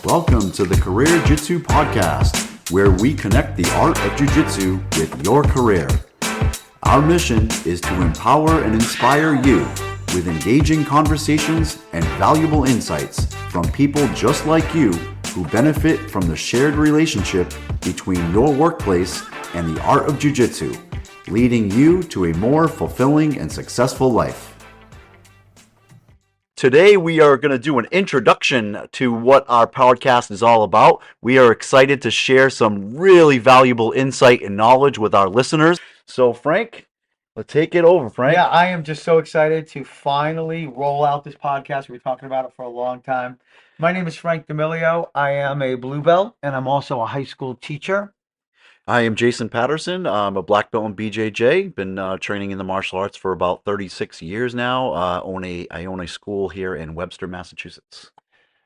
Welcome to the CareerJitsu podcast, where we connect the art of Jiu-Jitsu with your career. Our mission is to empower and inspire you with engaging conversations and valuable insights from people just like you who benefit from the shared relationship between your workplace and the art of Jiu-Jitsu, leading you to a more fulfilling and successful life. Today, we are going to do an introduction to what our podcast is all about. We are excited to share some really valuable insight and knowledge with our listeners. So, Frank, let's take it over, Frank. Yeah, I am just so excited to finally roll out this podcast. We've been talking about it for a long time. My name is Frank D'Amelio. I am a blue belt, and I'm also a high school teacher. I am Jason Patterson. I'm a black belt in BJJ. Been training in the martial arts for about 36 years now. I own a school here in Webster, Massachusetts.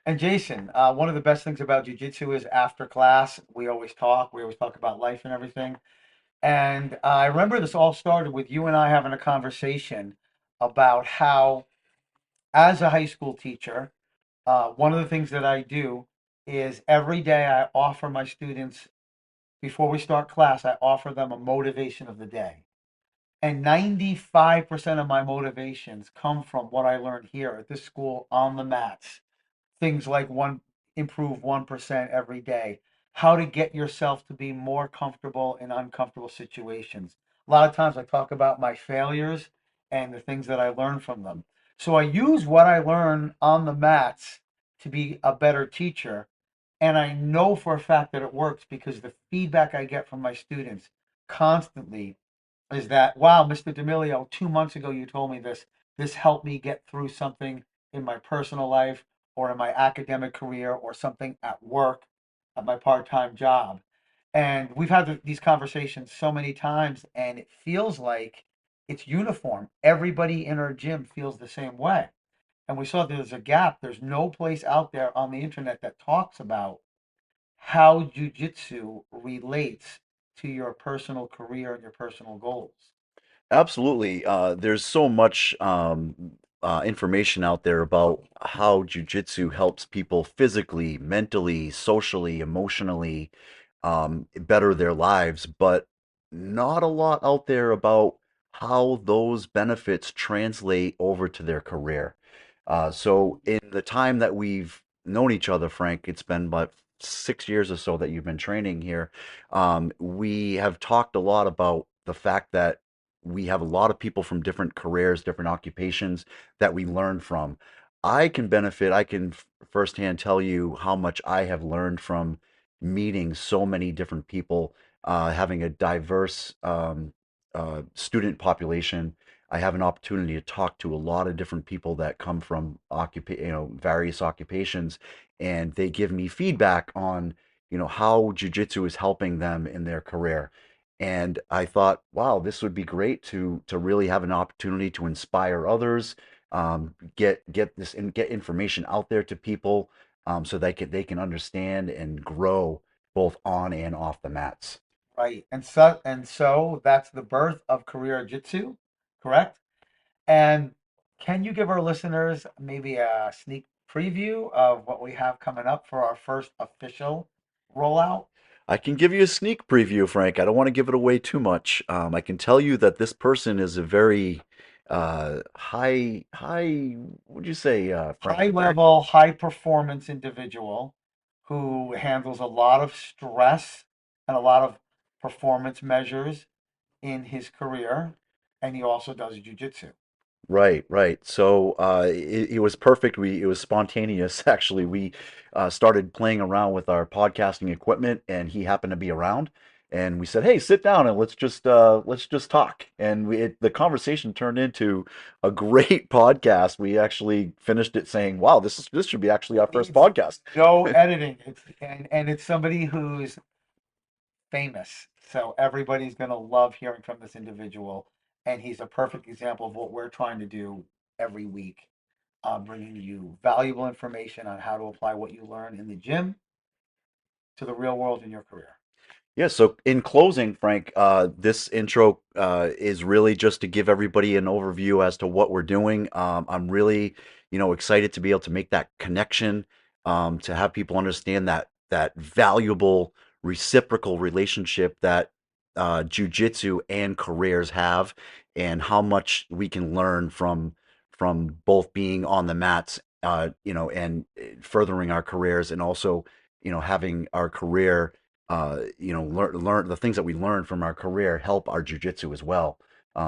And Jason, one of the best things about Jiu-Jitsu is after class, we always talk. We always talk about life and everything. And I remember this all started with you and I having a conversation about how, as a high school teacher, one of the things that I do is every day I offer my students, before we start class, I offer them a motivation of the day. And 95% of my motivations come from what I learned here at this school on the mats. Things like improve 1% every day, how to get yourself to be more comfortable in uncomfortable situations. A lot of times I talk about my failures and the things that I learned from them. So I use what I learn on the mats to be a better teacher. And I know for a fact that it works because the feedback I get from my students constantly is that, wow, Mr. D'Amelio, 2 months ago you told me this. This helped me get through something in my personal life or in my academic career or something at work, at my part-time job. And we've had these conversations so many times, and it feels like it's uniform. Everybody in our gym feels the same way. And we saw there's a gap. There's no place out there on the internet that talks about how jujitsu relates to your personal career and your personal goals. Absolutely. There's so much information out there about how jujitsu helps people physically, mentally, socially, emotionally better their lives, but not a lot out there about how those benefits translate over to their career. So, in the time that we've known each other, Frank, it's been about 6 years or so that you've been training here. We have talked a lot about the fact that we have a lot of people from different careers, different occupations that we learn from. I can firsthand tell you how much I have learned from meeting so many different people, having a diverse student population. I have an opportunity to talk to a lot of different people that come from various occupations, and they give me feedback on, how jujitsu is helping them in their career. And I thought, wow, this would be great to really have an opportunity to inspire others, get information out there to people, so they can understand and grow both on and off the mats. Right. And so that's the birth of Career Jitsu, correct? And can you give our listeners maybe a sneak preview of what we have coming up for our first official rollout? I can give you a sneak preview, Frank. I don't want to give it away too much. I can tell you that this person is a very high, would you say, Frank? High level, high performance individual who handles a lot of stress and a lot of performance measures in his career. And he also does jujitsu. Right, right. So it was perfect. It was spontaneous. Actually, we started playing around with our podcasting equipment, and he happened to be around. And we said, "Hey, sit down and let's just talk." And the conversation turned into a great podcast. We actually finished it saying, "Wow, this should be actually our first It's podcast." no editing. And it's somebody who's famous. So everybody's going to love hearing from this individual. And he's a perfect example of what we're trying to do every week, bringing you valuable information on how to apply what you learn in the gym to the real world in your career. Yeah, so in closing, Frank, this intro is really just to give everybody an overview as to what we're doing. I'm really, excited to be able to make that connection to have people understand that valuable reciprocal relationship that jujitsu and careers have, and how much we can learn from both being on the mats, and furthering our careers, and also, having our career, learn the things that we learn from our career help our jujitsu as well,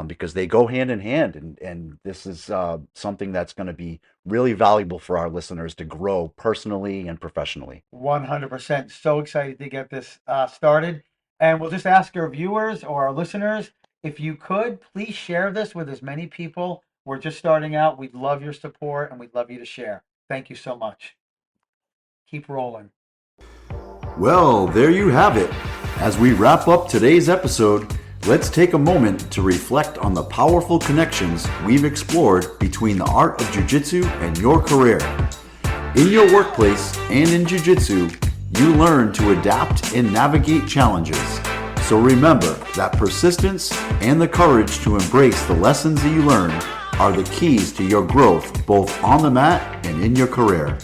because they go hand in hand, and this is something that's going to be really valuable for our listeners to grow personally and professionally. 100%. So excited to get this started. And we'll just ask our viewers or our listeners, if you could, please share this with as many people. We're just starting out. We'd love your support and we'd love you to share. Thank you so much. Keep rolling. Well, there you have it. As we wrap up today's episode, let's take a moment to reflect on the powerful connections we've explored between the art of jiu-jitsu and your career. In your workplace and in jiu-jitsu, you learn to adapt and navigate challenges. So remember that persistence and the courage to embrace the lessons that you learn are the keys to your growth, both on the mat and in your career.